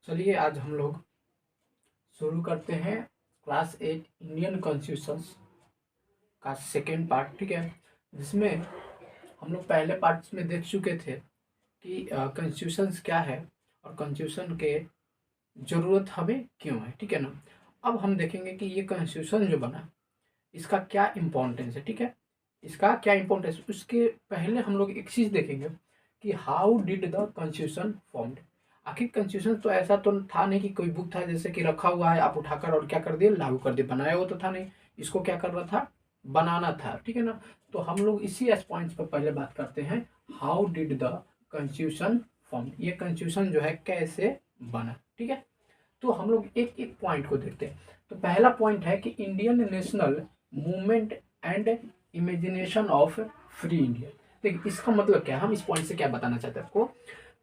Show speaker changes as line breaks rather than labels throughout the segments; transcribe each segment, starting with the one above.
चलिए आज हम लोग शुरू करते हैं क्लास 8 इंडियन कॉन्स्टिट्यूशन का सेकेंड पार्ट। ठीक है, जिसमें हम लोग पहले पार्ट में देख चुके थे कि कॉन्स्टिट्यूशन क्या है और कॉन्स्टिट्यूशन के ज़रूरत हमें क्यों है। ठीक है ना। अब हम देखेंगे कि ये कॉन्स्टिट्यूशन जो बना इसका क्या इम्पोर्टेंस है। ठीक है, इसका क्या इम्पोर्टेंस, उसके पहले हम लोग एक चीज़ देखेंगे कि how did the constitution formed. आखिर कॉन्स्टिट्यूशन तो ऐसा तो था नहीं कि कोई बुक था जैसे कि रखा हुआ है आप उठाकर और क्या कर दिए, लागू कर दिए। बनाया हुआ तो था नहीं, इसको क्या करना था, बनाना था। ठीक है ना। तो हम लोग इसी पॉइंट्स पर पहले बात करते हैं, how did the constitution form, ये कॉन्स्टिट्यूशन जो है कैसे बना। ठीक है, तो हम लोग एक एक पॉइंट को देखते हैं। तो पहला पॉइंट है कि Indian national movement and imagination of free India. देखिए इसका मतलब क्या है, हम इस पॉइंट से क्या बताना चाहते हैं आपको।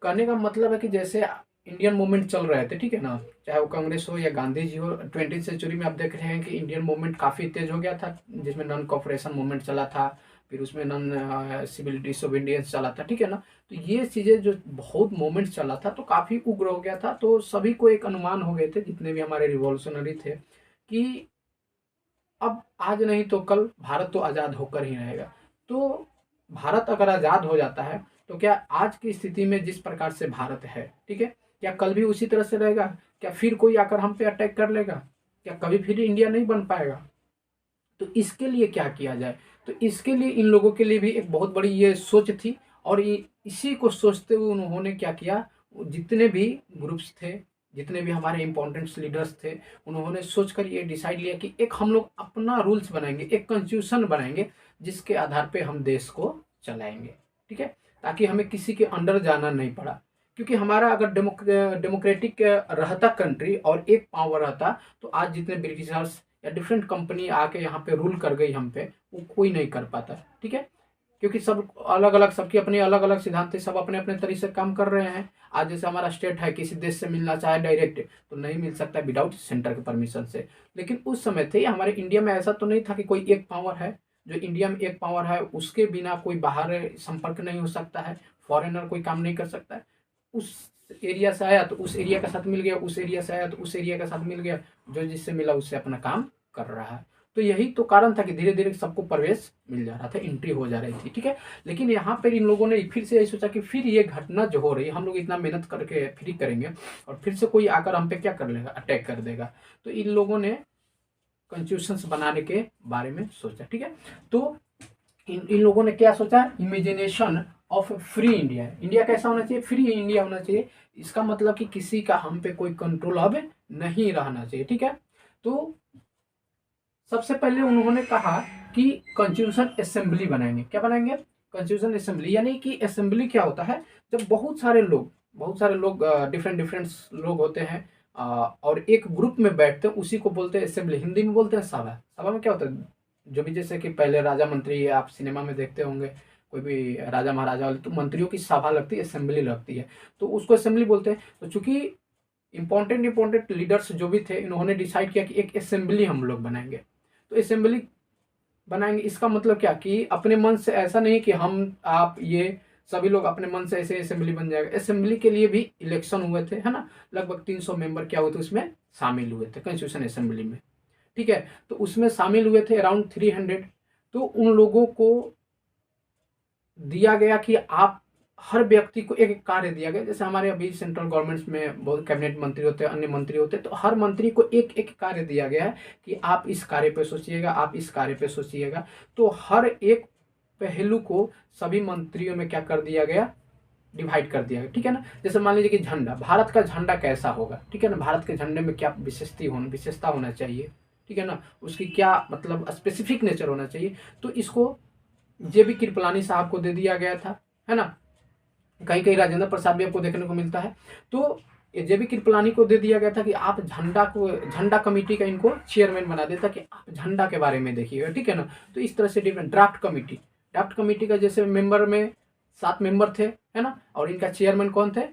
कहने का मतलब है कि जैसे इंडियन मूवमेंट चल रहे थे, ठीक है ना, चाहे वो कांग्रेस हो या गांधी जी हो, 20वीं सेंचुरी में आप देख रहे हैं कि इंडियन मूवमेंट काफ़ी तेज हो गया था, जिसमें नॉन कॉपरेशन मूवमेंट चला था, फिर उसमें नॉन सिविल डिसोबीडियंस चला था। ठीक है ना। तो ये चीज़ें जो बहुत मूवमेंट चला था तो काफ़ी उग्र हो गया था, तो सभी को एक अनुमान हो गए थे जितने भी हमारे रिवॉल्यूशनरी थे कि अब आज नहीं तो कल भारत तो आज़ाद होकर ही रहेगा। तो भारत अगर आज़ाद हो जाता है तो क्या आज की स्थिति में जिस प्रकार से भारत है, ठीक है, क्या कल भी उसी तरह से रहेगा? क्या फिर कोई आकर हम पे अटैक कर लेगा? क्या कभी फिर इंडिया नहीं बन पाएगा? तो इसके लिए क्या किया जाए? तो इसके लिए इन लोगों के लिए भी एक बहुत बड़ी ये सोच थी, और ये इसी को सोचते हुए उन्होंने क्या किया, जितने भी ग्रुप्स थे, जितने भी हमारे इम्पोर्टेंट लीडर्स थे, उन्होंने सोचकर ये डिसाइड लिया कि एक हम लोग अपना रूल्स बनाएंगे, एक कॉन्स्टिट्यूशन बनाएंगे जिसके आधार पे हम देश को चलाएंगे। ठीक है, ताकि हमें किसी के अंडर जाना नहीं पड़ा। क्योंकि हमारा अगर डेमोक्रेटिक रहता कंट्री और एक पावर रहता, तो आज जितने ब्रिटिशर्स या डिफरेंट कंपनी आके यहाँ पे रूल कर गई हम पे, वो कोई नहीं कर पाता। ठीक है, क्योंकि सब अलग अलग, सबकी अपनी अलग अलग सिद्धांत है, सब अपने अपने तरीके से काम कर रहे हैं। आज जैसे हमारा स्टेट है, किसी देश से मिलना चाहे डायरेक्ट तो नहीं मिल सकता विदाउट सेंटर के परमिशन से। लेकिन उस समय थे हमारे इंडिया में ऐसा तो नहीं था कि कोई एक पावर है, जो इंडिया में एक पावर है उसके बिना कोई बाहर संपर्क नहीं हो सकता है, फॉरेनर कोई काम नहीं कर सकता है। उस एरिया से आया तो उस एरिया का साथ मिल गया, उस एरिया से आया तो उस एरिया का साथ मिल गया, जो जिससे मिला उससे अपना काम कर रहा है। तो यही तो कारण था कि धीरे धीरे सबको प्रवेश मिल जा रहा था, एंट्री हो जा रही थी। ठीक है, लेकिन यहाँ पर इन लोगों ने फिर से यही सोचा कि फिर ये घटना जो हो रही है, हम लोग इतना मेहनत करके फ्री करेंगे और फिर से कोई आकर हम पे क्या कर लेगा, अटैक कर देगा। तो इन लोगों ने कॉन्स्टिट्यूशन बनाने के बारे में सोचा। ठीक है, तो इन लोगों ने क्या सोचा, imagination of free India. India कैसा होना चाहिए, फ्री इंडिया होना चाहिए। इसका मतलब कि किसी का हम पे कोई कंट्रोल अब नहीं रहना चाहिए। ठीक है, तो सबसे पहले उन्होंने कहा कि कॉन्स्टिट्यूशन असेंबली बनाएंगे। क्या बनाएंगे, कॉन्स्टिट्यूशन असेंबली। यानी कि असेंबली क्या होता है, जब बहुत सारे लोग डिफरेंट डिफरेंट लोग होते हैं और एक ग्रुप में बैठते हैं, उसी को बोलते हैं असेंबली। हिंदी में बोलते हैं सभा। सभा में क्या होता है, जो भी जैसे कि पहले राजा मंत्री, आप सिनेमा में देखते होंगे कोई भी राजा महाराजा वाले, तो मंत्रियों की सभा लगती है, असेंबली लगती है, तो उसको असेंबली बोलते हैं। तो चूंकि इंपॉर्टेंट लीडर्स जो भी थे, इन्होंने डिसाइड किया कि एक असेंबली हम लोग बनाएंगे। तो असेंबली बनाएंगे इसका मतलब क्या कि अपने मन से ऐसा नहीं कि हम आप ये सभी लोग अपने मन से ऐसे असेंबली बन जाएगा। असेंबली के लिए भी इलेक्शन हुए थे, है ना, लगभग 300 मेंबर क्या हुए थे उसमें शामिल हुए थे कॉन्स्टिट्यूशन असेंबली में। ठीक है, तो उसमें शामिल हुए थे अराउंड 300। तो उन लोगों को दिया गया कि आप, हर व्यक्ति को एक एक कार्य दिया गया। जैसे हमारे अभी सेंट्रल गवर्नमेंट्स में बहुत कैबिनेट मंत्री होते हैं, अन्य मंत्री होते हैं, तो हर मंत्री को एक एक कार्य दिया गया है कि आप इस कार्य पे सोचिएगा, आप इस कार्य पे सोचिएगा। तो हर एक पहलू को सभी मंत्रियों में क्या कर दिया गया, डिवाइड कर दिया गया। ठीक है ना। जैसे मान लीजिए कि झंडा, भारत का झंडा कैसा होगा, ठीक है ना, भारत के झंडे में क्या विशेषता होना चाहिए, ठीक है ना, उसकी क्या मतलब स्पेसिफिक नेचर होना चाहिए। तो इसको जेबी कृपलानी साहब को दे दिया गया था, है ना। कहीं कहीं राजेंद्र प्रसाद भी आपको देखने को मिलता है। तो जेबी कृपलानी को दे दिया गया था कि आप झंडा कमेटी का इनको चेयरमैन बना देता कि आप झंडा के बारे में देखिएगा। ठीक है ना। तो इस तरह से डिफरेंट ड्राफ्ट कमेटी का जैसे मेंबर में 7 मेंबर थे, है ना, और इनका चेयरमैन कौन थे,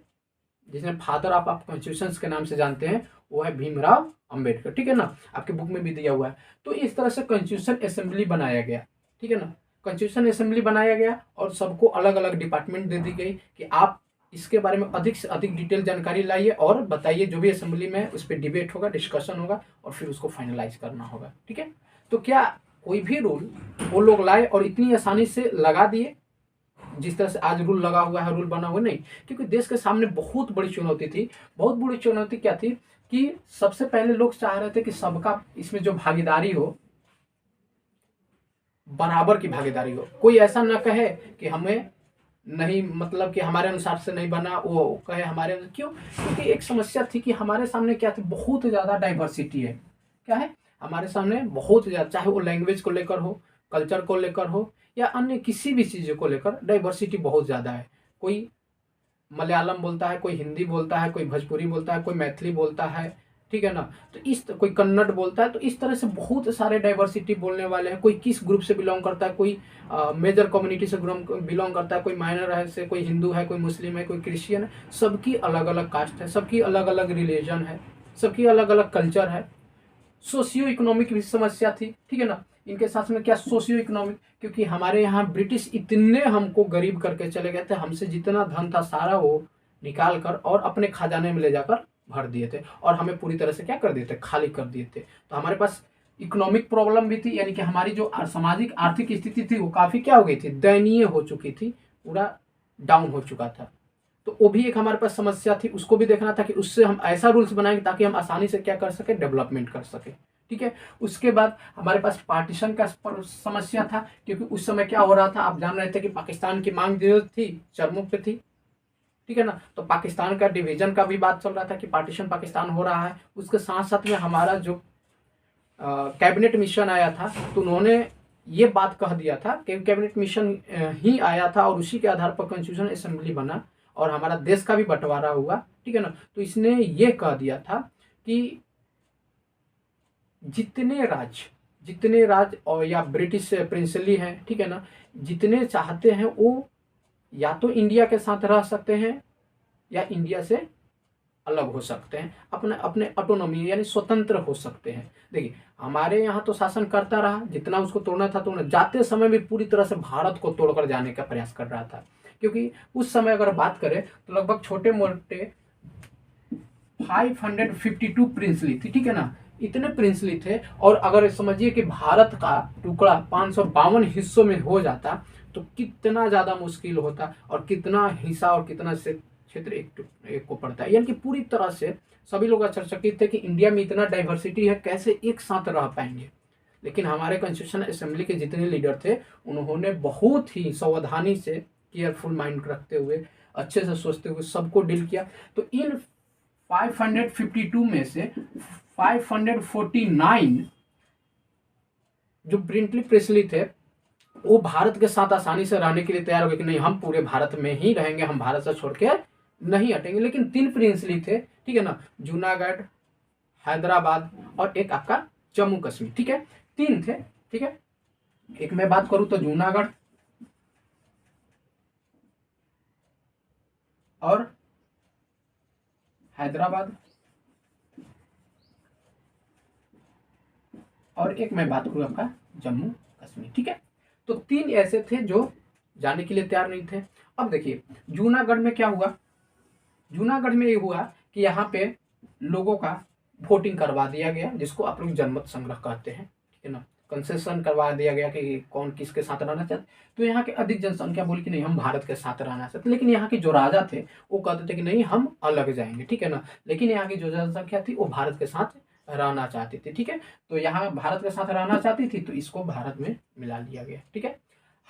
जिसने फादर ऑफ आप कॉन्स्टिट्यूशन के नाम से जानते हैं, वो है भीमराव अंबेडकर। ठीक है ना, आपके बुक में भी दिया हुआ है। तो इस तरह से कॉन्स्टिट्यूशन असेंबली बनाया गया। ठीक है ना, कॉन्स्टिट्यूशन असेंबली बनाया गया और सबको अलग अलग डिपार्टमेंट दे दी गई कि आप इसके बारे में अधिक से अधिक डिटेल जानकारी लाइए और बताइए, जो भी असेंबली में उस पर डिबेट होगा, डिस्कशन होगा और फिर उसको फाइनलाइज करना होगा। ठीक है, तो क्या कोई भी रूल वो लोग लाए और इतनी आसानी से लगा दिए जिस तरह से आज रूल लगा हुआ है, रूल बना हुआ नहीं, क्योंकि देश के सामने बहुत बड़ी चुनौती थी। बहुत बड़ी चुनौती क्या थी कि सबसे पहले लोग चाह रहे थे कि सबका इसमें जो भागीदारी हो, बराबर की भागीदारी हो। कोई ऐसा ना कहे कि हमें नहीं, मतलब कि हमारे अनुसार से नहीं बना, वो कहे हमारे क्यों, क्योंकि एक समस्या थी कि हमारे सामने क्या थी, बहुत ज़्यादा डाइवर्सिटी है। क्या है हमारे सामने बहुत ज़्यादा, चाहे वो लैंग्वेज को लेकर हो, कल्चर को लेकर हो या अन्य किसी भी चीज़ को लेकर डाइवर्सिटी बहुत ज़्यादा है। कोई मलयालम बोलता है, कोई हिंदी बोलता है, कोई भोजपुरी बोलता है, कोई मैथिली बोलता है, ठीक है ना, तो इस कोई कन्नड़ बोलता है। तो इस तरह से बहुत सारे डाइवर्सिटी बोलने वाले हैं। कोई किस ग्रुप से बिलोंग करता है, कोई मेजर कम्युनिटी से बिलोंग करता है, कोई माइनर है से, कोई हिंदू है, कोई मुस्लिम है, कोई क्रिश्चियन है। सबकी अलग अलग कास्ट है, सबकी अलग अलग रिलीजन है, सबकी अलग अलग कल्चर है। सोशियो इकोनॉमिक भी समस्या थी, ठीक है ना। इनके साथ में क्या सोशियो इकोनॉमिक, क्योंकि हमारे यहाँ ब्रिटिश इतने हमको गरीब करके चले गए थे, हमसे जितना धन था सारा वो निकाल कर और अपने खजाने में ले जाकर भर दिए थे और हमें पूरी तरह से क्या कर दिए थे, खाली कर दिए थे। तो हमारे पास इकोनॉमिक प्रॉब्लम भी थी, यानी कि हमारी जो सामाजिक आर्थिक स्थिति थी वो काफ़ी क्या हो गई थी, दयनीय हो चुकी थी, पूरा डाउन हो चुका था। तो वो भी एक हमारे पास समस्या थी, उसको भी देखना था कि उससे हम ऐसा रूल्स बनाएंगे ताकि हम आसानी से क्या कर सके, डेवलपमेंट कर सके। ठीक है, उसके बाद हमारे पास पार्टीशन का समस्या था, क्योंकि उस समय क्या हो रहा था, आप जान रहे थे कि पाकिस्तान की मांग जो थी चरमों पे थी, ठीक है ना। तो पाकिस्तान का डिवीजन का भी बात चल रहा था कि पार्टीशन पाकिस्तान हो रहा है। उसके साथ साथ में हमारा जो कैबिनेट मिशन आया था, तो उन्होंने ये बात कह दिया था कि कैबिनेट मिशन ही आया था और उसी के आधार पर कॉन्स्टिट्यूशन असेंबली बना और हमारा देश का भी बंटवारा हुआ, ठीक है ना। तो इसने ये कह दिया था कि जितने राज्य और या ब्रिटिश प्रिंसली हैं, ठीक है ना, जितने चाहते हैं वो या तो इंडिया के साथ रह सकते हैं या इंडिया से अलग हो सकते हैं, अपने अपने ऑटोनॉमी यानी स्वतंत्र हो सकते हैं। देखिए हमारे यहाँ तो शासन करता रहा, जितना उसको तोड़ना था तोड़ना, जाते समय भी पूरी तरह से भारत को तोड़कर जाने का प्रयास कर रहा था। क्योंकि उस समय अगर बात करें तो लगभग छोटे मोटे 552 प्रिंसली थी, ठीक है ना, इतने प्रिंसली थे। और अगर समझिए कि भारत का टुकड़ा 552 हिस्सों में हो जाता तो कितना ज़्यादा मुश्किल होता और कितना हिस्सा और कितना से क्षेत्र एक को पड़ता है। यानी कि पूरी तरह से सभी लोग आश्चर्यचकित थे कि इंडिया में इतना डाइवर्सिटी है, कैसे एक साथ रह पाएंगे। लेकिन हमारे कॉन्स्टिट्यूशन असेंबली के जितने लीडर थे उन्होंने बहुत ही सावधानी से, केयरफुल माइंड रखते हुए, अच्छे से सोचते हुए सबको डील किया। तो इन 552 में से 549 जो प्रिंटली प्रेसली थे वो भारत के साथ आसानी से रहने के लिए तैयार हो गए कि नहीं, हम पूरे भारत में ही रहेंगे, हम भारत से छोड़ के नहीं हटेंगे। लेकिन 3 प्रिंसली थे, ठीक है ना, जूनागढ़, हैदराबाद और एक आपका जम्मू कश्मीर, ठीक है, 3 थे, ठीक है। एक मैं बात करूं तो जूनागढ़ और हैदराबाद, और एक मैं बात करूं आपका जम्मू कश्मीर, ठीक है। तो 3 ऐसे थे जो जाने के लिए तैयार नहीं थे। अब देखिए जूनागढ़ में क्या हुआ, जूनागढ़ में ये हुआ कि यहाँ पे लोगों का वोटिंग करवा दिया गया, जिसको आप लोग जनमत संग्रह कहते हैं, ठीक है ना, कंसेशन करवा दिया गया कि कौन किसके साथ रहना चाहते। तो यहाँ के अधिक जनसंख्या बोली कि नहीं, हम भारत के साथ रहना चाहते। लेकिन यहाँ के जो राजा थे वो कहते थे कि नहीं, हम अलग जाएंगे, ठीक है ना। लेकिन यहाँ की जो जनसंख्या थी वो भारत के साथ रहना चाहती थी, ठीक है। तो यहाँ भारत के साथ रहना चाहती थी तो इसको भारत में मिला लिया गया, ठीक है।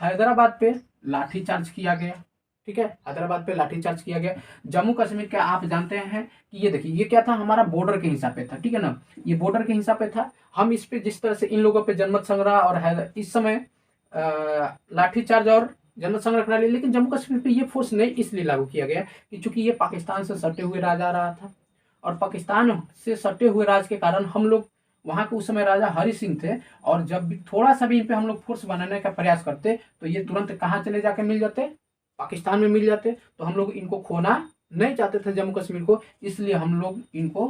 हैदराबाद पे लाठीचार्ज किया गया, ठीक है, हैदराबाद पे लाठीचार्ज किया गया। जम्मू कश्मीर का आप जानते हैं कि ये देखिए ये क्या था, हमारा बॉर्डर के हिसाब पे था, ठीक है ना, ये बॉर्डर के हिसाब पे था। हम इस पे जिस तरह से इन लोगों पे जनमत संग्रह और इस समय लाठीचार्ज और जनमत संग्रह करा लिया, लेकिन जम्मू कश्मीर पे ये फोर्स नहीं इसलिए लागू किया गया कि चूंकि ये पाकिस्तान से सटे हुए राजा रहा था और पाकिस्तान से सटे हुए राज के कारण हम लोग वहाँ के उस समय राजा हरि सिंह थे, और जब भी थोड़ा सा भी इन पे हम लोग फोर्स बनाने का प्रयास करते तो ये तुरंत कहाँ चले जाके मिल जाते, पाकिस्तान में मिल जाते। तो हम लोग इनको खोना नहीं चाहते थे जम्मू कश्मीर को, इसलिए हम लोग इनको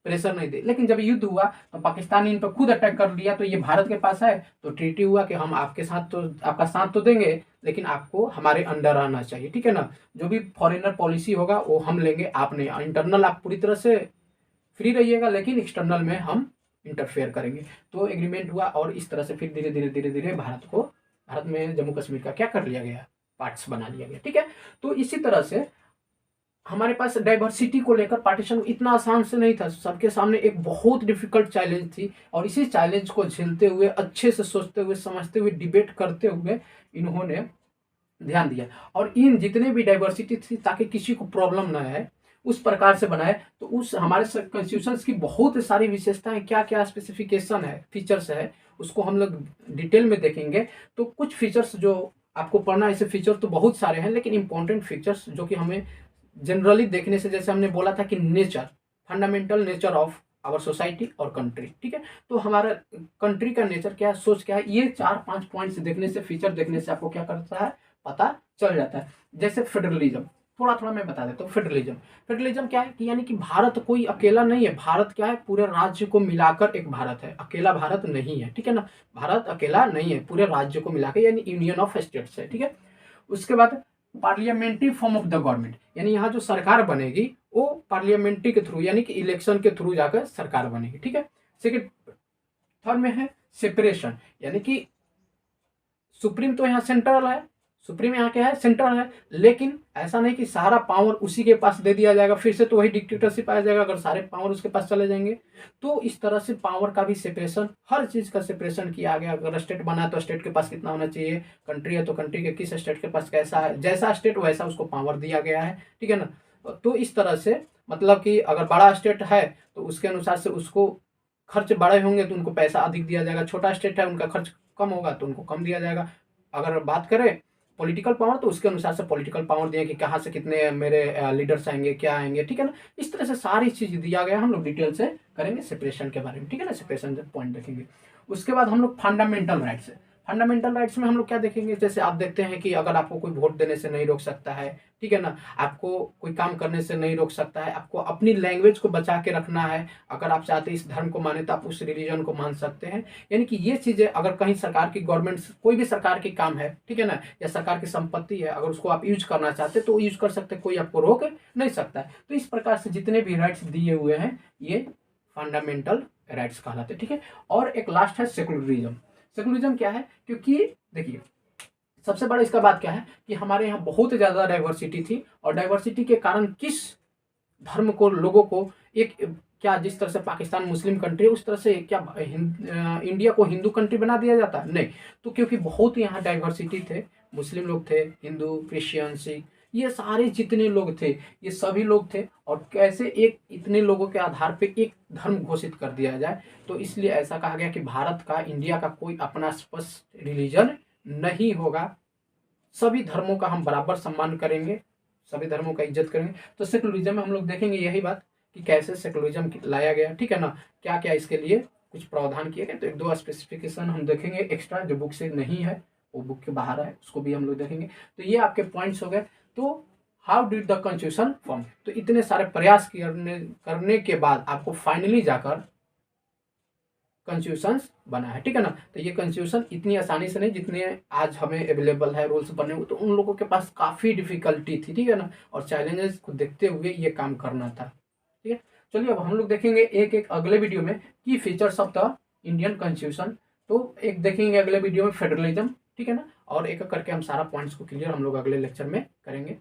प्रेशर नहीं दे। लेकिन जब युद्ध हुआ तो पाकिस्तान ने इन पर खुद अटैक कर लिया, तो ये भारत के पास है, तो ट्रीटी हुआ कि हम आपके साथ तो आपका साथ तो देंगे, लेकिन आपको हमारे अंडर आना चाहिए, ठीक है ना। जो भी फॉरेनर पॉलिसी होगा वो हम लेंगे, आप नहीं। इंटरनल आप पूरी तरह से फ्री रहिएगा, लेकिन एक्सटर्नल में हम इंटरफेयर करेंगे। तो एग्रीमेंट हुआ और इस तरह से फिर धीरे धीरे धीरे धीरे भारत में जम्मू कश्मीर का क्या कर लिया गया, पार्ट्स बना लिया गया, ठीक है। तो इसी तरह से हमारे पास डाइवर्सिटी को लेकर पार्टीशन इतना आसान से नहीं था, सबके सामने एक बहुत डिफिकल्ट चैलेंज थी, और इसी चैलेंज को झेलते हुए, अच्छे से सोचते हुए, समझते हुए, डिबेट करते हुए इन्होंने ध्यान दिया, और इन जितने भी डाइवर्सिटी थी ताकि किसी को प्रॉब्लम ना आए उस प्रकार से बनाए। तो उस हमारे कॉन्स्टिट्यूशन की बहुत सारी विशेषताएं, क्या क्या स्पेसिफिकेशन है, फीचर्स है, उसको हम लोग डिटेल में देखेंगे। तो कुछ फीचर्स जो आपको पढ़ना है, ऐसे फीचर तो बहुत सारे हैं, लेकिन इंपॉर्टेंट फीचर्स जो कि हमें जनरली देखने से, जैसे हमने बोला था कि nature, fundamental nature of our society और कंट्री, ठीक है। तो हमारा कंट्री का नेचर क्या है, सोच क्या है, ये 4-5 पॉइंट्स देखने से, फीचर देखने से आपको क्या करता है, पता चल जाता है। जैसे फेडरलिज्म, थोड़ा थोड़ा मैं बता देता हूँ। फेडरलिज्म क्या है कि यानी कि भारत कोई अकेला नहीं है, भारत क्या है, पूरे राज्य को मिलाकर एक भारत है, अकेला भारत नहीं है, ठीक है ना। भारत अकेला नहीं है, पूरे राज्य को मिलाकर, यानी यूनियन ऑफ स्टेट्स है, ठीक है। उसके बाद parliamentary form of the government, यानी यहाँ जो सरकार बनेगी वो पार्लियामेंट्री के थ्रू, यानी कि इलेक्शन के थ्रू जाकर सरकार बनेगी, ठीक है। सेकेंड, थर्ड में है सेपरेशन, यानी कि सुप्रीम तो यहाँ सेंट्रल है, सुप्रीम यहाँ क्या है, सेंट्रल है, लेकिन ऐसा नहीं कि सारा पावर उसी के पास दे दिया जाएगा, फिर से तो वही डिक्टेटरशिप आ जाएगा अगर सारे पावर उसके पास चले जाएंगे। तो इस तरह से पावर का भी सेपरेशन, हर चीज का सेपरेशन किया गया। अगर स्टेट बना है तो स्टेट के पास कितना होना चाहिए, कंट्री है तो कंट्री के किस स्टेट के पास कैसा है, जैसा स्टेट वैसा उसको पावर दिया गया है, ठीक है ना। तो इस तरह से मतलब कि अगर बड़ा स्टेट है तो उसके अनुसार से उसको खर्च बड़े होंगे तो उनको पैसा अधिक दिया जाएगा, छोटा स्टेट है उनका खर्च कम होगा तो उनको कम दिया जाएगा। अगर बात करें पॉलिटिकल पावर तो उसके अनुसार से पॉलिटिकल पावर दिया कि कहाँ से कितने मेरे लीडर्स आएंगे, क्या आएंगे, ठीक है ना। इस तरह से सारी चीज दिया गया, हम लोग डिटेल से करेंगे सेपरेशन के बारे में, ठीक है ना। सेपरेशन पॉइंट देखेंगे। उसके बाद हम लोग फंडामेंटल राइट्स, फंडामेंटल राइट्स में हम लोग क्या देखेंगे, जैसे आप देखते हैं कि अगर आपको कोई वोट देने से नहीं रोक सकता है, ठीक है ना, आपको कोई काम करने से नहीं रोक सकता है, आपको अपनी लैंग्वेज को बचा के रखना है, अगर आप चाहते हैं इस धर्म को माने तो आप उस रिलीजन को मान सकते हैं। यानी कि ये चीजें अगर कहीं सरकार की गवर्नमेंट, कोई भी सरकार की काम है, ठीक है ना, या सरकार की संपत्ति है, अगर उसको आप यूज करना चाहते हैं तो यूज कर सकते हैं, कोई आपको रोक नहीं सकता है। तो इस प्रकार से जितने भी राइट्स दिए हुए हैं ये फंडामेंटल राइट्स कहलाते हैं, ठीक है। और एक लास्ट है सेकुलरिज्म। सेकुलरिज्म क्या है, क्योंकि देखिए सबसे बड़ा इसका बात क्या है कि हमारे यहाँ बहुत ज्यादा डाइवर्सिटी थी, और डाइवर्सिटी के कारण किस धर्म को, लोगों को एक, क्या जिस तरह से पाकिस्तान मुस्लिम कंट्री है उस तरह से क्या इंडिया को हिंदू कंट्री बना दिया जाता नहीं। तो क्योंकि बहुत यहाँ डाइवर्सिटी थे, मुस्लिम लोग थे, हिंदू, क्रिश्चियन, सिख, ये सारे जितने लोग थे ये सभी लोग थे, और कैसे एक इतने लोगों के आधार पे एक धर्म घोषित कर दिया जाए। तो इसलिए ऐसा कहा गया कि भारत का, इंडिया का कोई अपना स्पष्ट रिलीजन नहीं होगा, सभी धर्मों का हम बराबर सम्मान करेंगे, सभी धर्मों का इज्जत करेंगे। तो सेकुलरिज्म में हम लोग देखेंगे यही बात कि कैसे सेकुलरिज्म लाया गया, ठीक है ना, क्या क्या इसके लिए कुछ प्रावधान किए गए। तो 1-2 स्पेसिफिकेशन हम देखेंगे एक्स्ट्रा, जो बुक से नहीं है वो बुक के बाहर है, उसको भी हम लोग देखेंगे। तो ये आपके पॉइंट्स हो गए। तो how did the constitution form, तो इतने सारे प्रयास करने के बाद आपको फाइनली जाकर कॉन्स्टिट्यूशन बना है, ठीक है ना। तो ये कॉन्स्टिट्यूशन इतनी आसानी से नहीं जितने आज हमें अवेलेबल है रूल्स बने हुए, तो उन लोगों के पास काफ़ी डिफिकल्टी थी, ठीक है ना, और चैलेंजेस को देखते हुए ये काम करना था, ठीक है। चलिए अब हम लोग देखेंगे एक एक अगले वीडियो में की features of the Indian constitution. तो एक देखेंगे अगले वीडियो में फेडरलिज्म, ठीक है ना, और एक एक करके हम सारा पॉइंट्स को क्लियर हम लोग अगले लेक्चर में करेंगे।